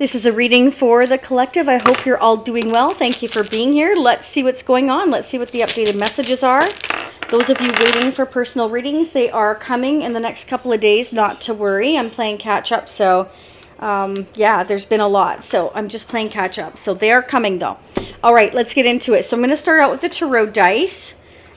This is a reading for the collective. I hope you're all doing well. Thank you for being here. Let's see what's going on. Let's see what the updated messages are. Those of you waiting for personal readings, they are coming in the next couple of days. Not to worry. I'm playing catch up. So, yeah, there's been a lot. So I'm just playing catch up. So they are coming though. All right, let's get into it. So I'm going to start out with the tarot dice.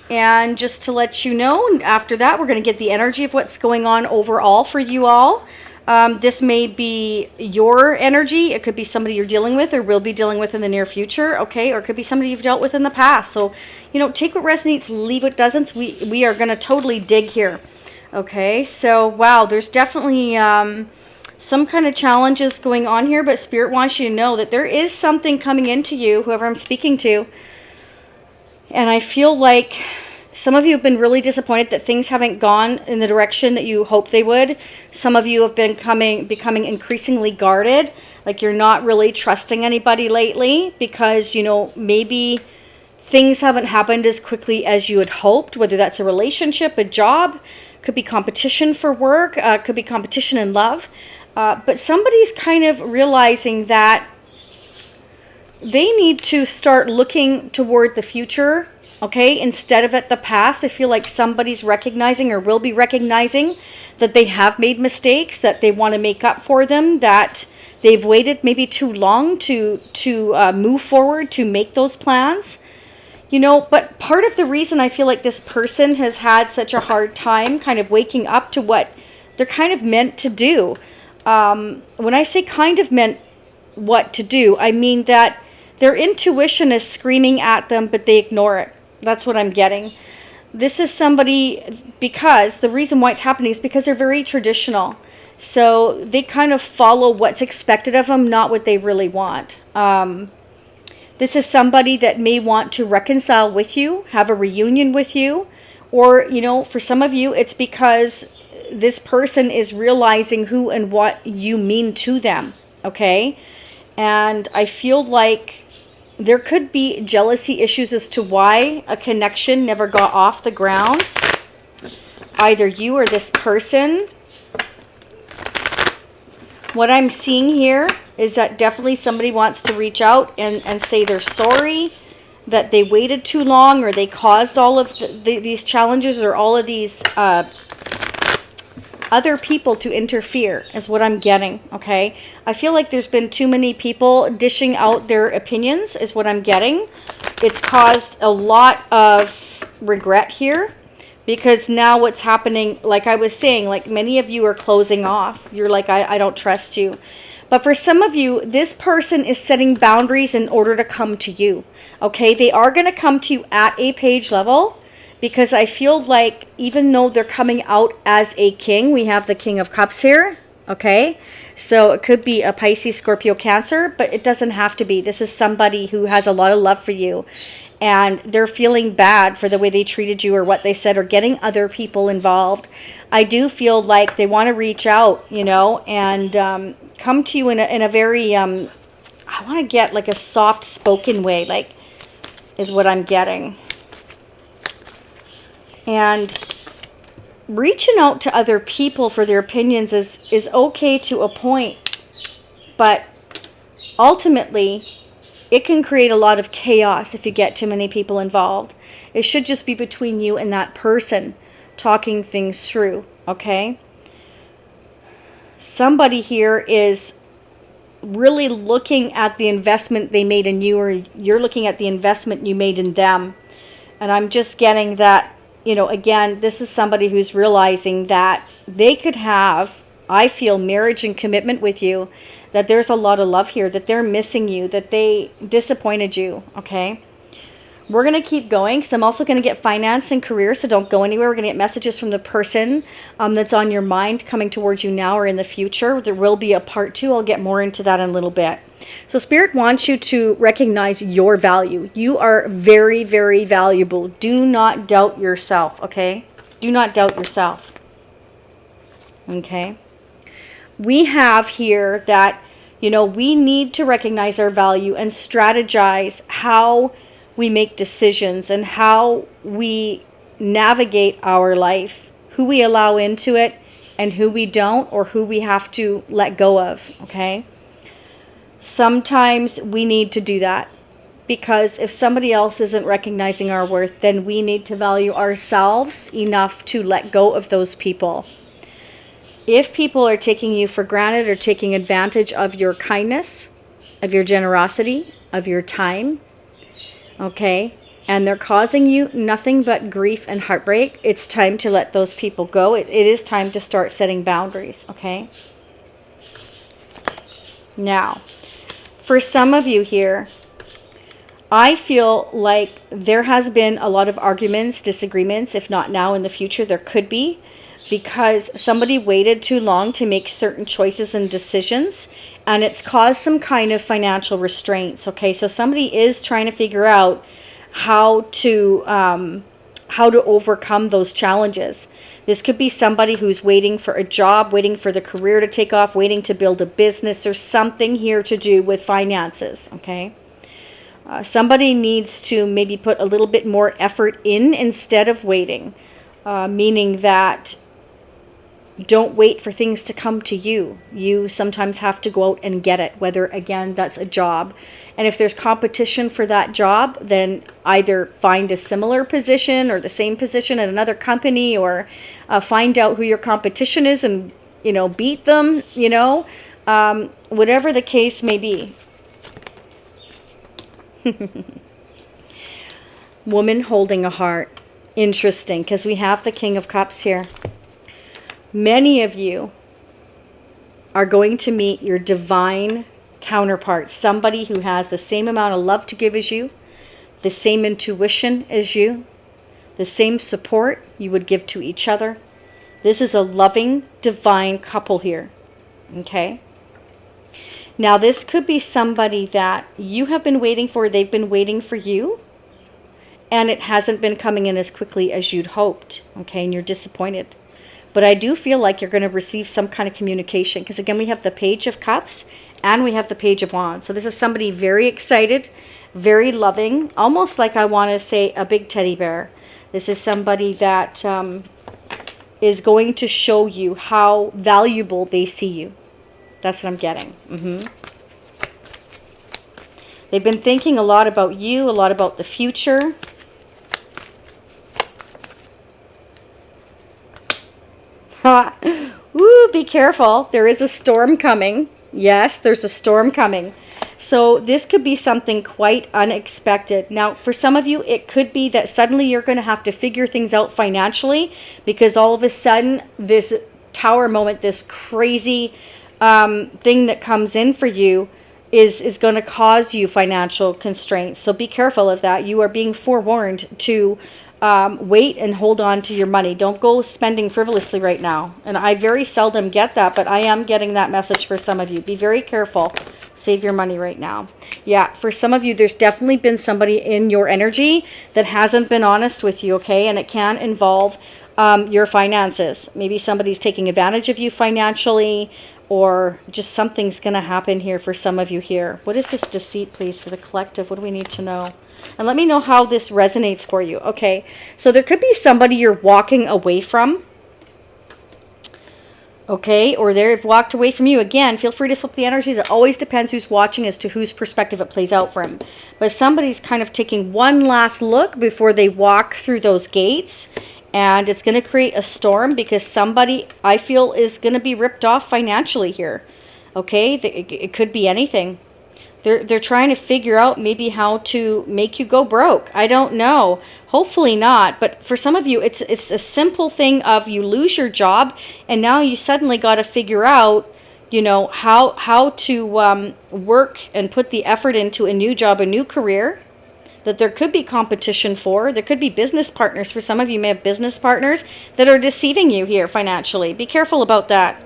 And just to let you know, after that, we're going to get the energy of what's going on overall for you all. This may be your energy. It could be somebody you're dealing with or will be dealing with in the near future, okay? Or it could be somebody you've dealt with in the past. So, you know, take what resonates, leave what doesn't. We are going to totally dig here, okay? So, wow, there's definitely some kind of challenges going on here, but Spirit wants you to know that there is something coming into you, whoever I'm speaking to. And I feel like some of you have been really disappointed that things haven't gone in the direction that you hoped they would. Some of you have been becoming increasingly guarded, like you're not really trusting anybody lately because, you know, maybe things haven't happened as quickly as you had hoped, whether that's a relationship, a job, could be competition for work, could be competition in love. But somebody's kind of realizing that they need to start looking toward the future, okay, instead of at the past. I feel like somebody's recognizing or will be recognizing that they have made mistakes, that they want to make up for them, that they've waited maybe too long to move forward, to make those plans. You know, but part of the reason I feel like this person has had such a hard time kind of waking up to what they're kind of meant to do. When I say kind of meant what to do, I mean that their intuition is screaming at them, but they ignore it. That's what I'm getting. This is somebody, because the reason why it's happening is because they're very traditional. So they kind of follow what's expected of them, not what they really want. This is somebody that may want to reconcile with you, have a reunion with you, or, you know, for some of you, it's because this person is realizing who and what you mean to them, okay? And I feel like there could be jealousy issues as to why a connection never got off the ground. Either you or this person. What I'm seeing here is that definitely somebody wants to reach out and say they're sorry, that they waited too long, or they caused all of these challenges, or all of these other people to interfere, is what I'm getting, okay? I feel like there's been too many people dishing out their opinions, is what I'm getting. It's caused a lot of regret here, because now what's happening, like I was saying, like many of you are closing off. You're like, I don't trust you. But for some of you, this person is setting boundaries in order to come to you, okay? They are going to come to you at a page level, because I feel like even though they're coming out as a king, we have the King of Cups here, okay? So it could be a Pisces, Scorpio, Cancer, but it doesn't have to be. This is somebody who has a lot of love for you, and they're feeling bad for the way they treated you or what they said, or getting other people involved. I do feel like they want to reach out, you know, and come to you in a very, I want to get like a soft spoken way, like, is what I'm getting. And reaching out to other people for their opinions is okay to a point, but ultimately it can create a lot of chaos if you get too many people involved. It should just be between you and that person talking things through, okay? Somebody here is really looking at the investment they made in you, or you're looking at the investment you made in them. And I'm just getting that, you know, again, this is somebody who's realizing that they could have, I feel, marriage and commitment with you, that there's a lot of love here, that they're missing you, that they disappointed you, okay? We're going to keep going, because I'm also going to get finance and career, so don't go anywhere. We're going to get messages from the person that's on your mind coming towards you now or in the future. There will be a part 2. I'll get more into that in a little bit. So Spirit wants you to recognize your value. You are very, very valuable. Do not doubt yourself, okay? Do not doubt yourself, okay? We have here that, you know, we need to recognize our value and strategize how we make decisions and how we navigate our life, who we allow into it and who we don't, or who we have to let go of, okay? Sometimes we need to do that, because if somebody else isn't recognizing our worth, then we need to value ourselves enough to let go of those people. If people are taking you for granted or taking advantage of your kindness, of your generosity, of your time, okay, and they're causing you nothing but grief and heartbreak, it's time to let those people go. It is time to start setting boundaries, okay? Now, for some of you here, I feel like there has been a lot of arguments, disagreements, if not now, in the future, there could be, because somebody waited too long to make certain choices and decisions, and it's caused some kind of financial restraints, okay? So somebody is trying to figure out how to overcome those challenges. This could be somebody who's waiting for a job, waiting for the career to take off, waiting to build a business, or something here to do with finances, okay? Somebody needs to maybe put a little bit more effort in instead of waiting, meaning that don't wait for things to come to you. You sometimes have to go out and get it, whether, again, that's a job. And if there's competition for that job, then either find a similar position or the same position at another company, or find out who your competition is and, beat them, whatever the case may be. Woman holding a heart. Interesting, because we have the King of Cups here. Many of you are going to meet your divine counterpart, somebody who has the same amount of love to give as you, the same intuition as you, the same support you would give to each other. This is a loving, divine couple here, okay? Now, this could be somebody that you have been waiting for, they've been waiting for you, and it hasn't been coming in as quickly as you'd hoped, okay, and you're disappointed. But I do feel like you're going to receive some kind of communication, because again, we have the Page of Cups and we have the Page of Wands. So this is somebody very excited, very loving, almost like, I want to say, a big teddy bear. This is somebody that is going to show you how valuable they see you. That's what I'm getting. They've been thinking a lot about you, a lot about the future. Ooh, be careful. There is a storm coming. Yes, there's a storm coming. So this could be something quite unexpected. Now, for some of you, it could be that suddenly you're going to have to figure things out financially, because all of a sudden this tower moment, this crazy thing that comes in for you is going to cause you financial constraints. So be careful of that. You are being forewarned to wait and hold on to your money. Don't go spending frivolously right now. And I very seldom get that, but I am getting that message for some of you. Be very careful. Save your money right now. Yeah, for some of you, there's definitely been somebody in your energy that hasn't been honest with you, okay? And it can involve your finances. Maybe somebody's taking advantage of you financially, or just something's going to happen here for some of you here. What is this deceit, please, for the collective? What do we need to know? And let me know how this resonates for you. Okay, so there could be somebody you're walking away from. Okay, or they've walked away from you. Again, feel free to flip the energies. It always depends who's watching as to whose perspective it plays out from. But somebody's kind of taking one last look before they walk through those gates. And it's going to create a storm, because somebody, I feel, is going to be ripped off financially here. Okay, it could be anything. They're trying to figure out maybe how to make you go broke. I don't know. Hopefully not. But for some of you, it's a simple thing of you lose your job, and now you suddenly got to figure out, how to work and put the effort into a new job, a new career. That there could be competition for. There could be business partners. For some of you may have business partners that are deceiving you here financially. Be careful about that.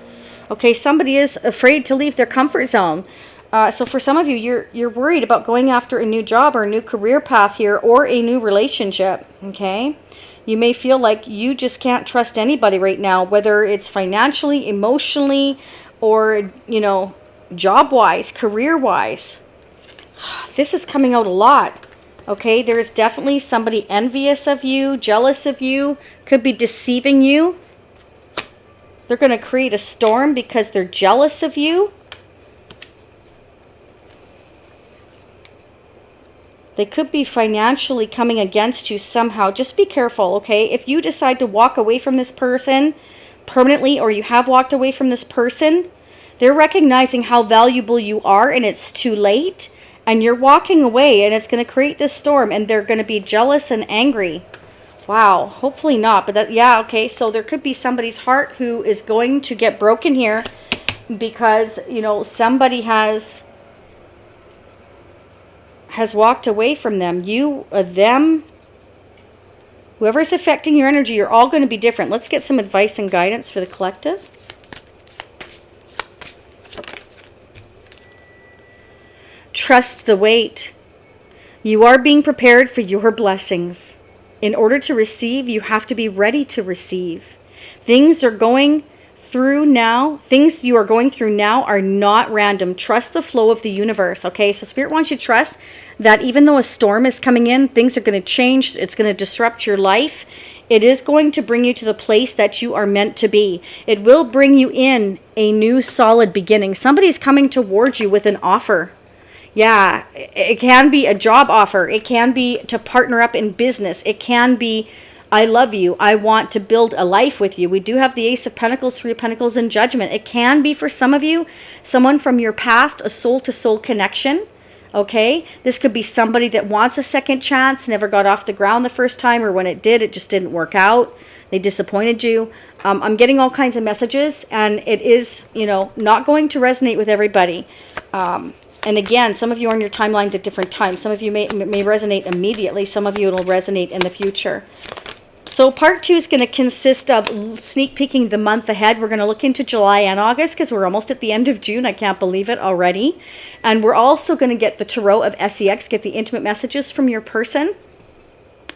Okay, somebody is afraid to leave their comfort zone. So for some of you, you're worried about going after a new job or a new career path here, or a new relationship, okay? You may feel like you just can't trust anybody right now, whether it's financially, emotionally, or, job-wise, career-wise. This is coming out a lot. Okay, there is definitely somebody envious of you, jealous of you, could be deceiving you. They're going to create a storm because they're jealous of you. They could be financially coming against you somehow. Just be careful, okay? If you decide to walk away from this person permanently, or you have walked away from this person, they're recognizing how valuable you are and it's too late. And you're walking away and it's going to create this storm and they're going to be jealous and angry. Wow, hopefully not. But that, yeah, okay. So there could be somebody's heart who is going to get broken here because, you know, somebody has walked away from them. You, them, whoever's affecting your energy, you're all going to be different. Let's get some advice and guidance for the collective. Trust the wait. You are being prepared for your blessings. In order to receive, you have to be ready to receive. Things are going through now. Things you are going through now are not random. Trust the flow of the universe, okay? So Spirit wants you to trust that even though a storm is coming in, things are going to change. It's going to disrupt your life. It is going to bring you to the place that you are meant to be. It will bring you in a new solid beginning. Somebody's coming towards you with an offer. Yeah, it can be a job offer. It can be to partner up in business. It can be, I love you. I want to build a life with you. We do have the Ace of Pentacles, Three of Pentacles, and Judgment. It can be for some of you, someone from your past, a soul-to-soul connection. Okay, this could be somebody that wants a second chance, never got off the ground the first time, or when it did, it just didn't work out. They disappointed you. I'm getting all kinds of messages, and it is, you know, not going to resonate with everybody. And again, some of you are on your timelines at different times. Some of you may resonate immediately. Some of you it'll resonate in the future. So part 2 is going to consist of sneak peeking the month ahead. We're going to look into July and August because we're almost at the end of June. I can't believe it already. And we're also going to get the Tarot of SEX, get the intimate messages from your person.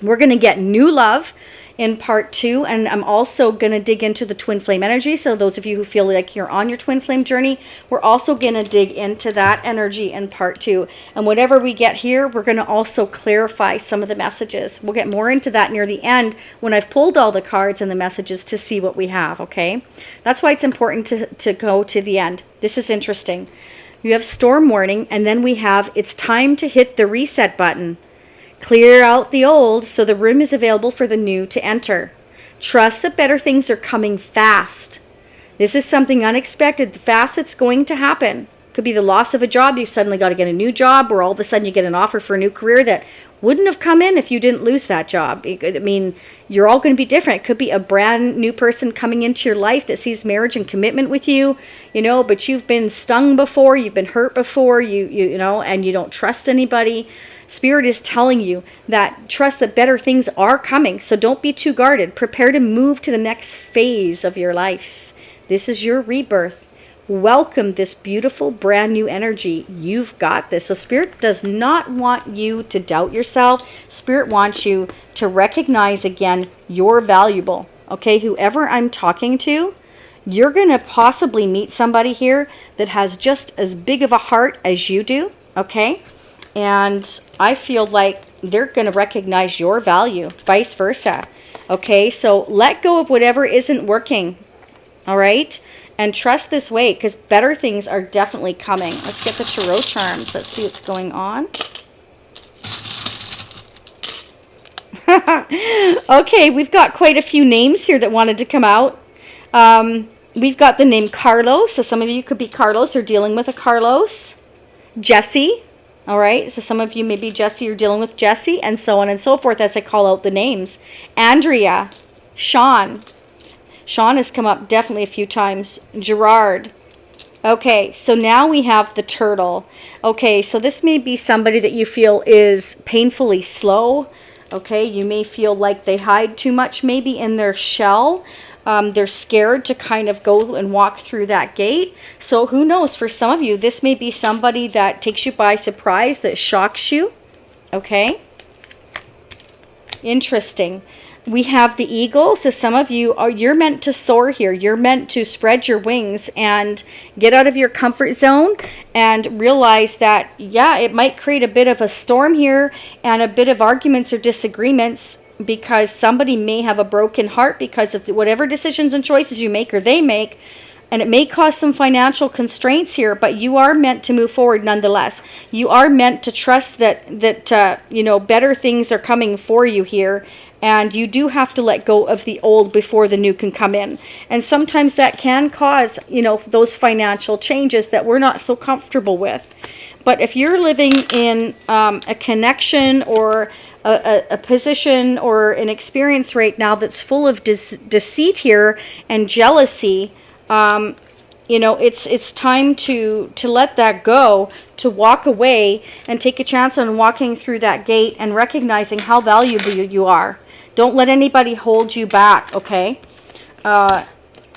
We're going to get new love in part 2, and I'm also going to dig into the twin flame energy. So those of you who feel like you're on your twin flame journey, we're also going to dig into that energy in part 2. And whatever we get here, we're going to also clarify some of the messages. We'll get more into that near the end when I've pulled all the cards and the messages to see what we have, okay? That's why it's important to go to the end. This is interesting. You have storm warning, and then we have it's time to hit the reset button. Clear out the old so the room is available for the new to enter. Trust that better things are coming fast. This is something unexpected. Fast it's going to happen. Could be the loss of a job. You suddenly got to get a new job, or all of a sudden you get an offer for a new career that wouldn't have come in if you didn't lose that job. I mean, you're all going to be different. It could be a brand new person coming into your life that sees marriage and commitment with you, you know, but you've been stung before, you've been hurt before, you know, and you don't trust anybody. Spirit is telling you that trust that better things are coming. So don't be too guarded. Prepare to move to the next phase of your life. This is your rebirth. Welcome this beautiful brand new energy. You've got this. So Spirit does not want you to doubt yourself. Spirit wants you to recognize again you're valuable. Okay, whoever I'm talking to, you're going to possibly meet somebody here that has just as big of a heart as you do. Okay, and I feel like they're going to recognize your value, vice versa. Okay, so let go of whatever isn't working. All right. And trust this way, because better things are definitely coming. Let's get the tarot charms. Let's see what's going on. Okay, we've got quite a few names here that wanted to come out. We've got the name Carlos. So some of you could be Carlos or dealing with a Carlos. Jesse. All right, so some of you may be Jesse or dealing with Jesse, and so on and so forth as I call out the names. Andrea. Sean. Sean has come up definitely a few times. Gerard. Okay, so now we have the turtle. Okay, so this may be somebody that you feel is painfully slow. Okay, you may feel like they hide too much maybe in their shell. They're scared to kind of go and walk through that gate. So who knows, for some of you, this may be somebody that takes you by surprise, that shocks you. Okay. Interesting. We have the eagle. So some of you you're meant to soar here. You're meant to spread your wings and get out of your comfort zone and realize that, yeah, it might create a bit of a storm here and a bit of arguments or disagreements, because somebody may have a broken heart because of whatever decisions and choices you make or they make. And it may cause some financial constraints here, but you are meant to move forward nonetheless. You are meant to trust that you know, better things are coming for you here. And you do have to let go of the old before the new can come in. And sometimes that can cause, you know, those financial changes that we're not so comfortable with. But if you're living in a connection or a position or an experience right now that's full of deceit here and jealousy, you know, it's time to let that go, to walk away and take a chance on walking through that gate and recognizing how valuable you are. Don't let anybody hold you back, okay?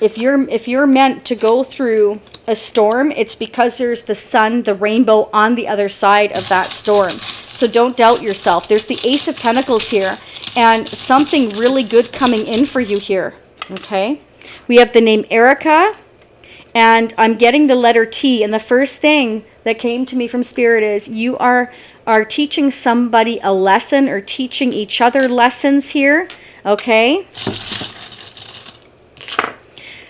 If you're meant to go through a storm, it's because there's the sun, the rainbow on the other side of that storm. So don't doubt yourself. There's the Ace of Pentacles here and something really good coming in for you here, okay? We have the name Erica and I'm getting the letter T, and the first thing that came to me from Spirit is you are teaching somebody a lesson or teaching each other lessons here, okay?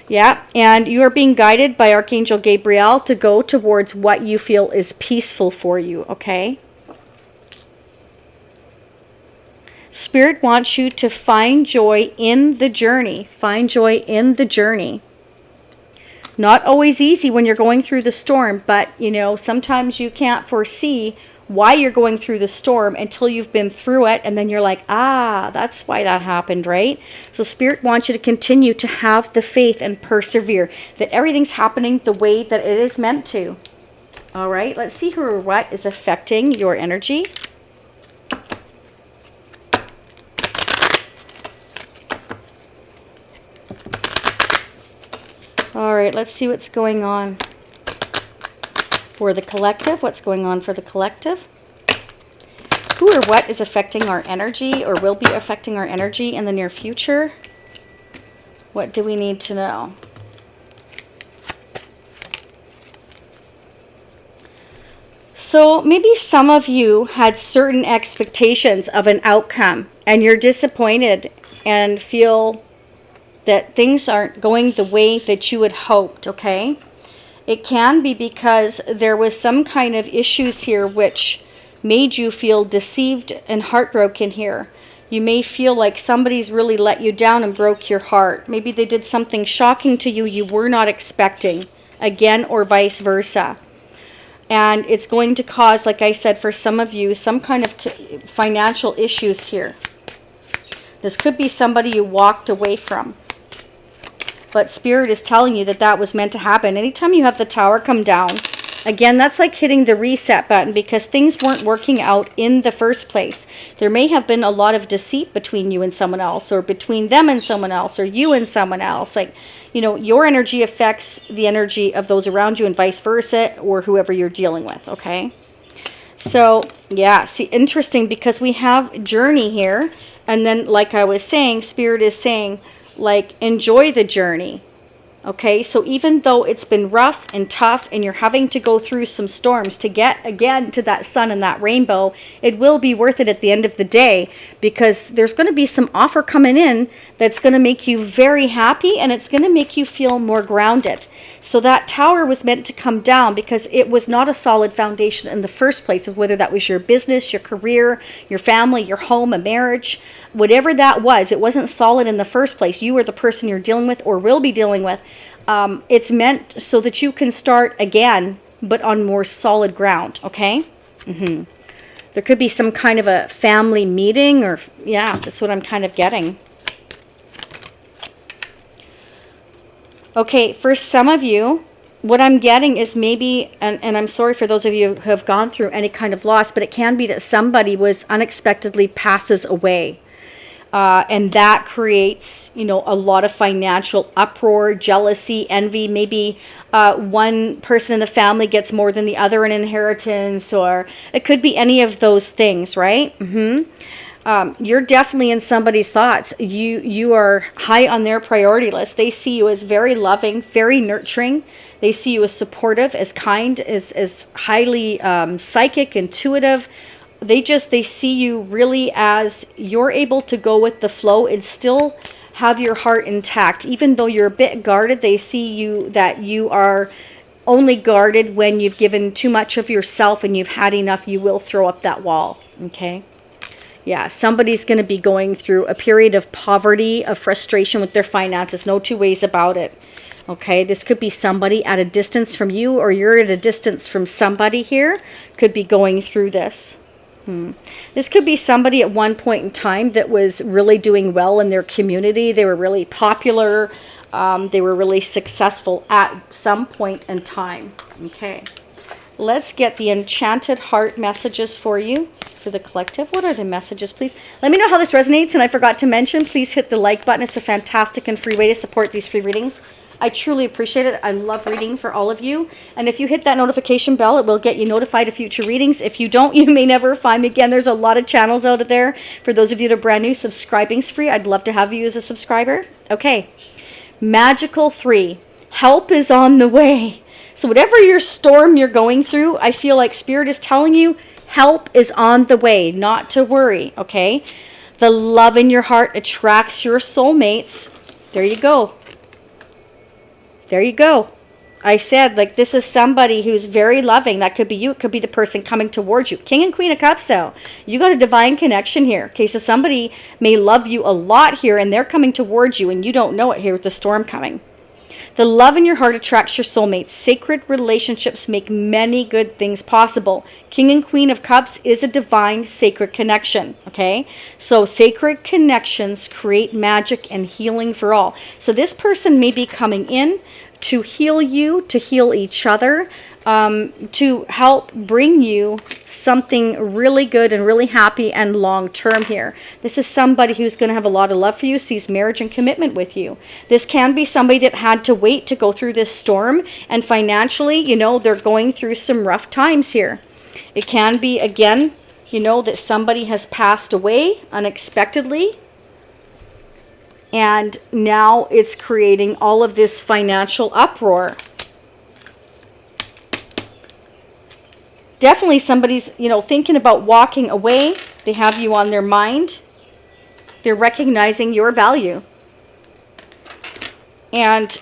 Yeah, and you are being guided by Archangel Gabriel to go towards what you feel is peaceful for you, okay? Spirit wants you to find joy in the journey. Find joy in the journey. Not always easy when you're going through the storm, but, you know, sometimes you can't foresee why you're going through the storm until you've been through it, and then you're like, ah, that's why that happened, right? So Spirit wants you to continue to have the faith and persevere, that everything's happening the way that it is meant to. All right, let's see who or what is affecting your energy. All right, let's see what's going on for the collective. What's going on for the collective? Who or what is affecting our energy or will be affecting our energy in the near future? What do we need to know? So maybe some of you had certain expectations of an outcome and you're disappointed and feel that things aren't going the way that you had hoped, okay? It can be because there was some kind of issues here which made you feel deceived and heartbroken here. You may feel like somebody's really let you down and broke your heart. Maybe they did something shocking to you you were not expecting, again, or vice versa. And it's going to cause, like I said, for some of you, some kind of financial issues here. This could be somebody you walked away from. But Spirit is telling you that that was meant to happen. Anytime you have the Tower come down, again, that's like hitting the reset button because things weren't working out in the first place. There may have been a lot of deceit between you and someone else, or between them and someone else, or you and someone else. Like, you know, your energy affects the energy of those around you and vice versa, or whoever you're dealing with, okay? So, yeah, see, interesting because we have journey here. And then, like I was saying, Spirit is saying, like, enjoy the journey. Okay, so even though it's been rough and tough and you're having to go through some storms to get again to that sun and that rainbow, it will be worth it at the end of the day because there's going to be some offer coming in that's going to make you very happy and it's going to make you feel more grounded. So that Tower was meant to come down because it was not a solid foundation in the first place, of whether that was your business, your career, your family, your home, a marriage, whatever that was. It wasn't solid in the first place. You or the person you're dealing with or will be dealing with. It's meant so that you can start again, but on more solid ground, okay? There could be some kind of a family meeting or, yeah, that's what I'm kind of getting. Okay, for some of you, what I'm getting is maybe, and I'm sorry for those of you who have gone through any kind of loss, but it can be that somebody was unexpectedly passes away. And that creates, you know, a lot of financial uproar, jealousy, envy. Maybe one person in the family gets more than the other in inheritance, or it could be any of those things, right? You're definitely in somebody's thoughts. You are high on their priority list. They see you as very loving, very nurturing. They see you as supportive, as kind, as highly psychic, intuitive. They see you really as you're able to go with the flow and still have your heart intact. Even though you're a bit guarded, they see you that you are only guarded when you've given too much of yourself and you've had enough. You will throw up that wall. Okay. Yeah, somebody's going to be going through a period of poverty, of frustration with their finances. No two ways about it. Okay, this could be somebody at a distance from you, or you're at a distance from somebody here, could be going through this. This could be somebody at one point in time that was really doing well in their community. They were really popular. They were really successful at some point in time. Okay, let's get the Enchanted Heart messages for you, for the collective. What are the messages, please? Let me know how this resonates. And I forgot to mention, please hit the like button. It's a fantastic and free way to support these free readings. I truly appreciate it. I love reading for all of you. And if you hit that notification bell, it will get you notified of future readings. If you don't, you may never find me again. There's a lot of channels out there. For those of you that are brand new, subscribing's free. I'd love to have you as a subscriber. Okay. Magical 3. Help is on the way. So whatever your storm you're going through, I feel like Spirit is telling you, help is on the way. Not to worry. Okay. The love in your heart attracts your soulmates. There you go. There you go. I said, like, this is somebody who's very loving. That could be you. It could be the person coming towards you. King and Queen of Cups, though. You got a divine connection here. Okay, so somebody may love you a lot here, and they're coming towards you, and you don't know it here with the storm coming. The love in your heart attracts your soulmates. Sacred relationships make many good things possible. King and Queen of Cups is a divine sacred connection. Okay, so sacred connections create magic and healing for all. So this person may be coming in to heal you, to heal each other, to help bring you something really good and really happy and long term here. This is somebody who's going to have a lot of love for you, sees marriage and commitment with you. This can be somebody that had to wait to go through this storm, and financially, you know, they're going through some rough times here. It can be, again, you know, that somebody has passed away unexpectedly, and now it's creating all of this financial uproar. Definitely somebody's, you know, thinking about walking away. They have you on their mind. They're recognizing your value. And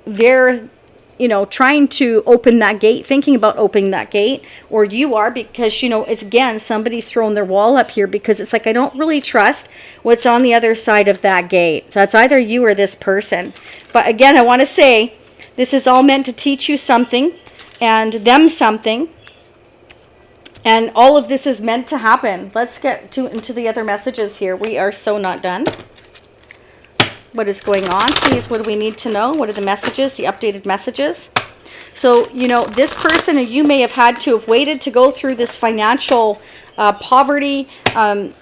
they're, you know, trying to open that gate, thinking about opening that gate. Or you are, because, you know, it's, again, somebody's throwing their wall up here because it's like, I don't really trust what's on the other side of that gate. So that's either you or this person. But again, I want to say, this is all meant to teach you something and them something. And all of this is meant to happen. Let's get into the other messages here. We are so not done. What is going on, please? What do we need to know? What are the messages, the updated messages? So, you know, this person, you may have had to have waited to go through this financial poverty and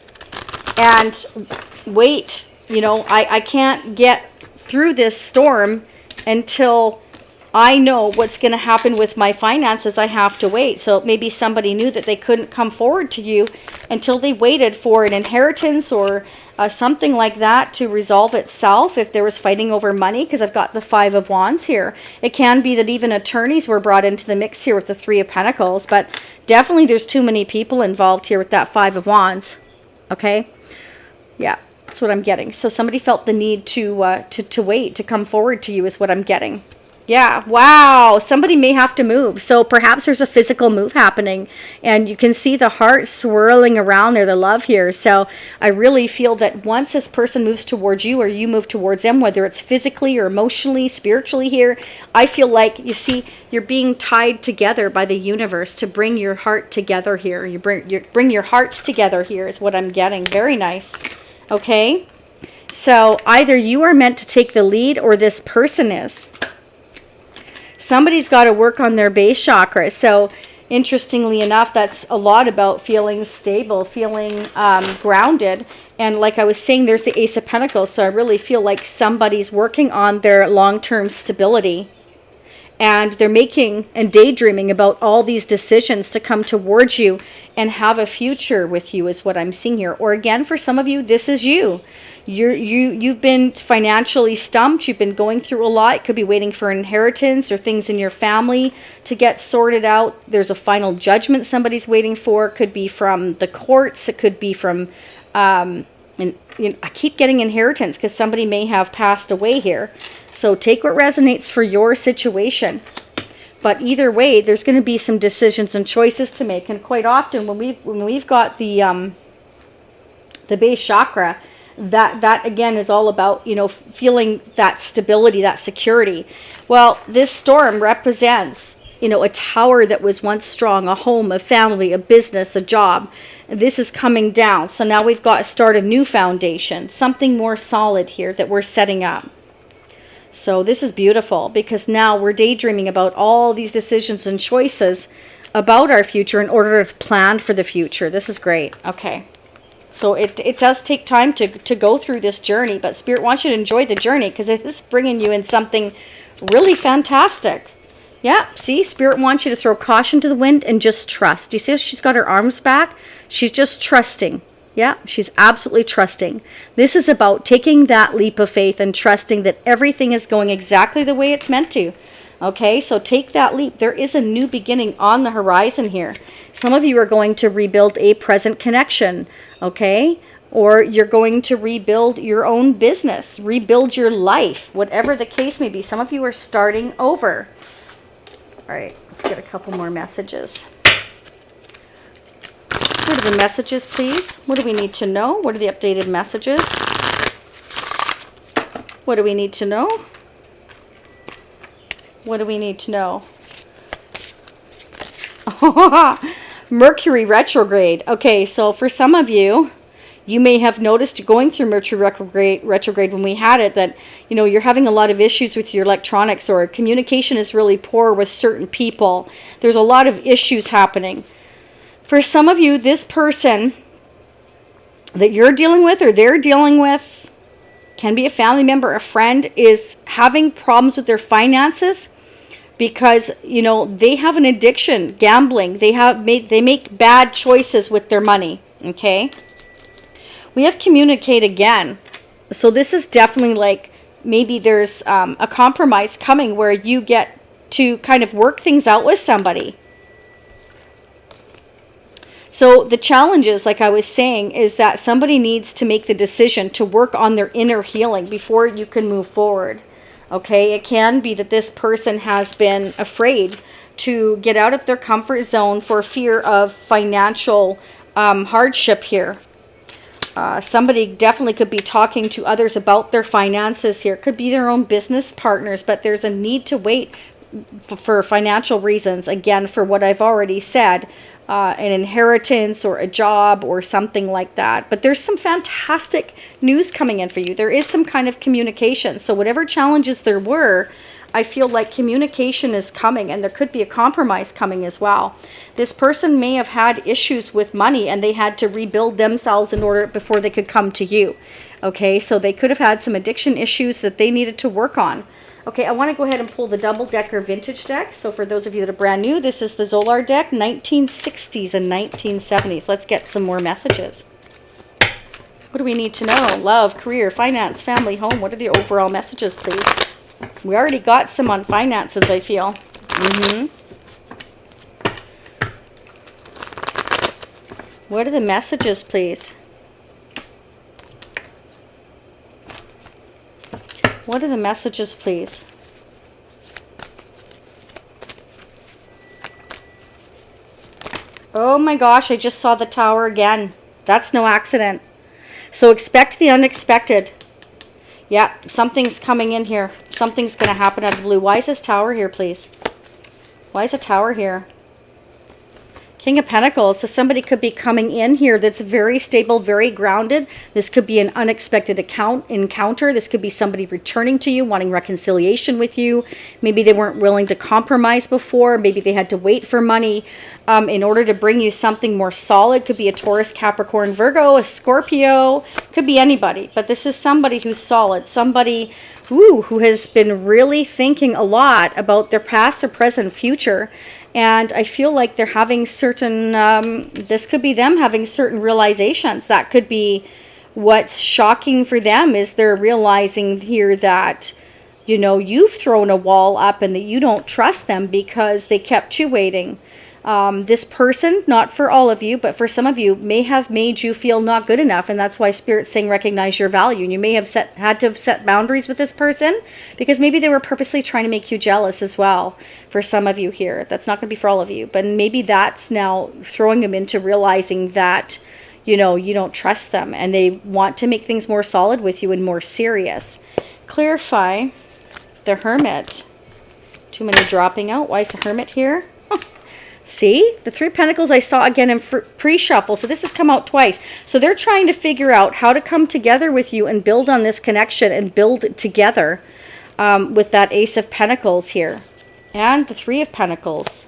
wait. You know, I can't get through this storm until I know what's going to happen with my finances. I have to wait. So maybe somebody knew that they couldn't come forward to you until they waited for an inheritance or something like that to resolve itself if there was fighting over money, because I've got the 5 of Wands here. It can be that even attorneys were brought into the mix here with the 3 of Pentacles, but definitely there's too many people involved here with that 5 of Wands. Okay? Yeah, that's what I'm getting. So somebody felt the need to wait, to come forward to you is what I'm getting. Yeah, wow, somebody may have to move. So perhaps there's a physical move happening, and you can see the heart swirling around there, the love here. So I really feel that once this person moves towards you or you move towards them, whether it's physically or emotionally, spiritually here, I feel like, you see, you're being tied together by the universe to bring your heart together here. You bring your hearts together here is what I'm getting. Very nice. Okay, so either you are meant to take the lead or this person is. Somebody's got to work on their base chakra. So interestingly enough, that's a lot about feeling stable, feeling grounded. And like I was saying, there's the Ace of Pentacles. So I really feel like somebody's working on their long-term stability. And they're making and daydreaming about all these decisions to come towards you and have a future with you is what I'm seeing here. Or again, for some of you, this is you. You've been financially stumped. You've been going through a lot. It could be waiting for inheritance or things in your family to get sorted out. There's a final judgment somebody's waiting for. It could be from the courts. It could be from I keep getting inheritance because somebody may have passed away here. So take what resonates for your situation. But either way, there's going to be some decisions and choices to make. And quite often when we've got the base chakra, that again is all about, feeling that stability, that security. Well, this storm represents, a tower that was once strong, a home, a family, a business, a job. This is coming down. So now we've got to start a new foundation, something more solid here that we're setting up. So this is beautiful because now we're daydreaming about all these decisions and choices about our future in order to plan for the future. This is great. Okay. So it does take time to go through this journey, but Spirit wants you to enjoy the journey because it is bringing you in something really fantastic. Yeah, see, Spirit wants you to throw caution to the wind and just trust. Do you see how she's got her arms back? She's just trusting. Yeah, she's absolutely trusting. This is about taking that leap of faith and trusting that everything is going exactly the way it's meant to. Okay, so take that leap. There is a new beginning on the horizon here. Some of you are going to rebuild a present connection, okay? Or you're going to rebuild your own business, rebuild your life, whatever the case may be. Some of you are starting over. All right, let's get a couple more messages. What are the messages, please? What do we need to know? What are the updated messages? What do we need to know? What do we need to know? Mercury retrograde. Okay, so for some of you, you may have noticed going through Mercury retrograde when we had it that, you're having a lot of issues with your electronics or communication is really poor with certain people. There's a lot of issues happening. For some of you, this person that you're dealing with or they're dealing with, can be a family member, a friend, is having problems with their finances because, they have an addiction, gambling. They make bad choices with their money, okay? We have communicate again. So this is definitely like maybe there's a compromise coming where you get to kind of work things out with somebody. So the challenge is, like I was saying, is that somebody needs to make the decision to work on their inner healing before you can move forward. Okay, it can be that this person has been afraid to get out of their comfort zone for fear of financial hardship here. Somebody definitely could be talking to others about their finances here. Could be their own business partners, but there's a need to wait for financial reasons. Again, for what I've already said, an inheritance or a job or something like that. But there's some fantastic news coming in for you. There is some kind of communication. So whatever challenges there were, I feel like communication is coming and there could be a compromise coming as well. This person may have had issues with money and they had to rebuild themselves in order before they could come to you. Okay, so they could have had some addiction issues that they needed to work on. Okay, I want to go ahead and pull the double-decker vintage deck. So for those of you that are brand new, this is the Zolar deck, 1960s and 1970s. Let's get some more messages. What do we need to know? Love, career, finance, family, home. What are the overall messages, please? We already got some on finances, I feel. What are the messages, please? What are the messages, please? Oh my gosh, I just saw the tower again. That's no accident. So expect the unexpected. Yeah, something's coming in here. Something's going to happen out of the blue. Why is this tower here, please? Why is a tower here? King of Pentacles. So somebody could be coming in here that's very stable, very grounded. This could be an unexpected encounter. This could be somebody returning to you, wanting reconciliation with you. Maybe they weren't willing to compromise before. Maybe they had to wait for money in order to bring you something more solid. Could be a Taurus, Capricorn, Virgo, a Scorpio. Could be anybody. But this is somebody who's solid. Somebody who has been really thinking a lot about their past, their present, future. And I feel like they're having certain, this could be them having certain realizations. That could be what's shocking for them is they're realizing here that, you've thrown a wall up and that you don't trust them because they kept you waiting. This person, not for all of you, but for some of you, may have made you feel not good enough. And that's why Spirit's saying recognize your value. And you may have had to have set boundaries with this person because maybe they were purposely trying to make you jealous as well. For some of you here, that's not going to be for all of you. But maybe that's now throwing them into realizing that, you know, you don't trust them. And they want to make things more solid with you and more serious. Clarify the Hermit. Too many dropping out. Why is the Hermit here? See, the Three of Pentacles I saw again in pre-shuffle. So this has come out twice. So they're trying to figure out how to come together with you and build on this connection and build it together with that Ace of Pentacles here. And the Three of Pentacles.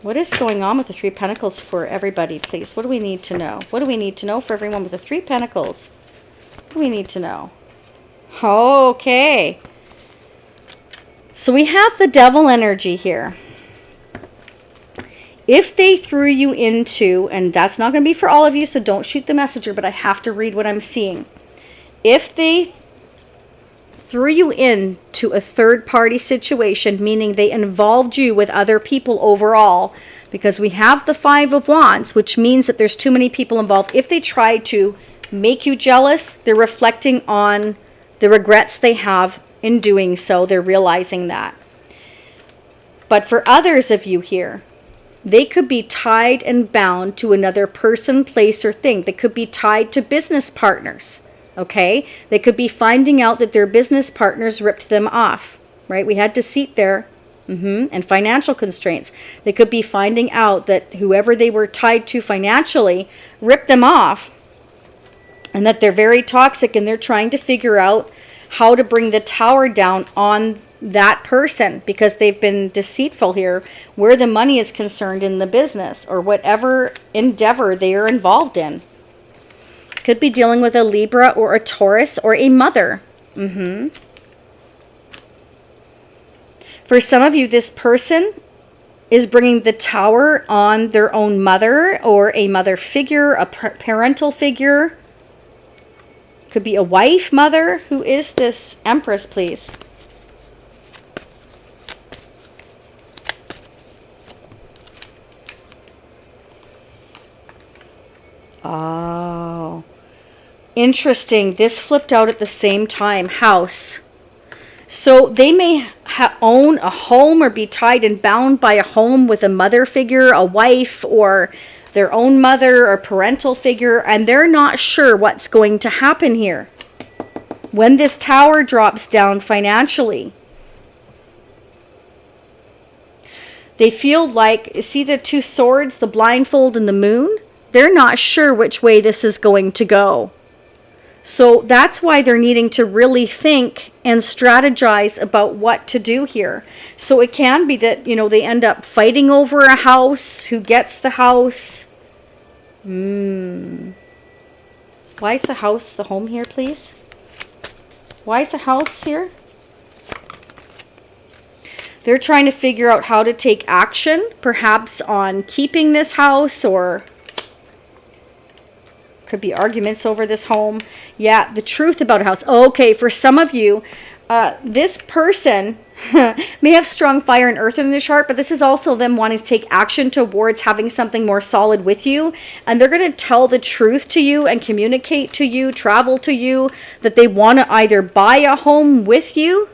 What is going on with the Three of Pentacles for everybody, please? What do we need to know? What do we need to know for everyone with the Three of Pentacles? What do we need to know? Okay. So we have the Devil energy here. If they threw you into, and that's not going to be for all of you, so don't shoot the messenger, but I have to read what I'm seeing. If they threw you into a third-party situation, meaning they involved you with other people overall, because we have the Five of Wands, which means that there's too many people involved. If they try to make you jealous, they're reflecting on the regrets they have in doing so. They're realizing that. But for others of you here, they could be tied and bound to another person, place, or thing. They could be tied to business partners, okay? They could be finding out that their business partners ripped them off, right? We had deceit there, and financial constraints. They could be finding out that whoever they were tied to financially ripped them off, and that they're very toxic, and they're trying to figure out how to bring the tower down on that person because they've been deceitful here where the money is concerned in the business or whatever endeavor they are involved in. Could be dealing with a Libra or a Taurus or a mother. For some of you, this person is bringing the tower on their own mother or a mother figure, a parental figure. Could be a wife, mother. Who is this Empress, please? Oh, interesting. This flipped out at the same time. House. So they may own a home or be tied and bound by a home with a mother figure, a wife, or their own mother or parental figure, and they're not sure what's going to happen here when this tower drops down financially. They feel like, see the two swords, the blindfold and the moon? They're not sure which way this is going to go. So that's why they're needing to really think and strategize about what to do here. So it can be that, you know, they end up fighting over a house. Who gets the house? Why is the house the home here, please? Why is the house here? They're trying to figure out how to take action, perhaps on keeping this house, or could be arguments over this home. Yeah, the truth about a house. Okay, for some of you, this person may have strong fire and earth in their chart, but this is also them wanting to take action towards having something more solid with you. And they're going to tell the truth to you and communicate to you, travel to you, that they want to either buy a home with you,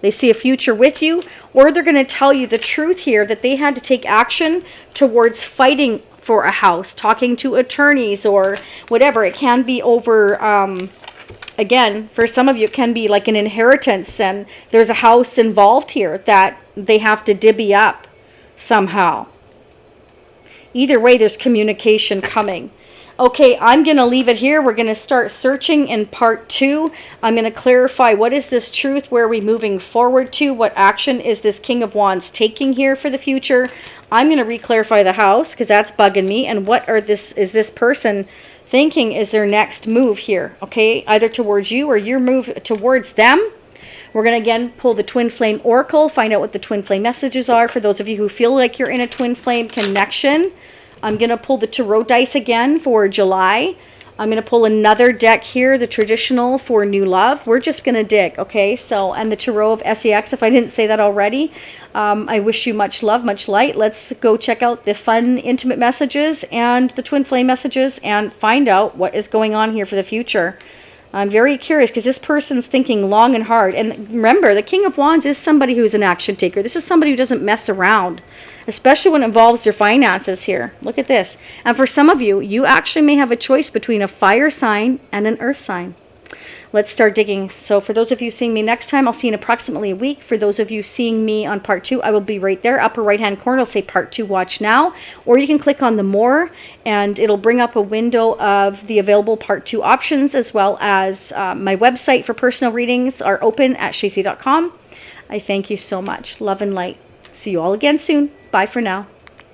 they see a future with you, or they're going to tell you the truth here that they had to take action towards fighting for a house, talking to attorneys or whatever. It can be over, again, for some of you, it can be like an inheritance and there's a house involved here that they have to divvy up somehow. Either way, there's communication coming. Okay, I'm going to leave it here. We're going to start searching in part 2. I'm going to clarify, what is this truth? Where are we moving forward to? What action is this King of Wands taking here for the future? I'm going to re-clarify the house because that's bugging me. And what is this person thinking is their next move here? Okay, either towards you or your move towards them. We're going to again pull the Twin Flame Oracle, find out what the Twin Flame messages are for those of you who feel like you're in a Twin Flame connection. I'm going to pull the Tarot dice again for July. I'm going to pull another deck here, the traditional for new love. We're just going to dig, okay? So, and the Tarot of SEX, if I didn't say that already. I wish you much love, much light. Let's go check out the fun, intimate messages and the twin flame messages and find out what is going on here for the future. I'm very curious because this person's thinking long and hard. And remember, the King of Wands is somebody who's an action taker. This is somebody who doesn't mess around, especially when it involves your finances here. Look at this. And for some of you, you actually may have a choice between a fire sign and an earth sign. Let's start digging. So for those of you seeing me next time, I'll see you in approximately a week. For those of you seeing me on part 2, I will be right there. Upper right-hand corner, it'll say part 2, watch now. Or you can click on the more, and it'll bring up a window of the available part 2 options, as well as my website for personal readings are open at shazy.com. I thank you so much. Love and light. See you all again soon. Bye for now.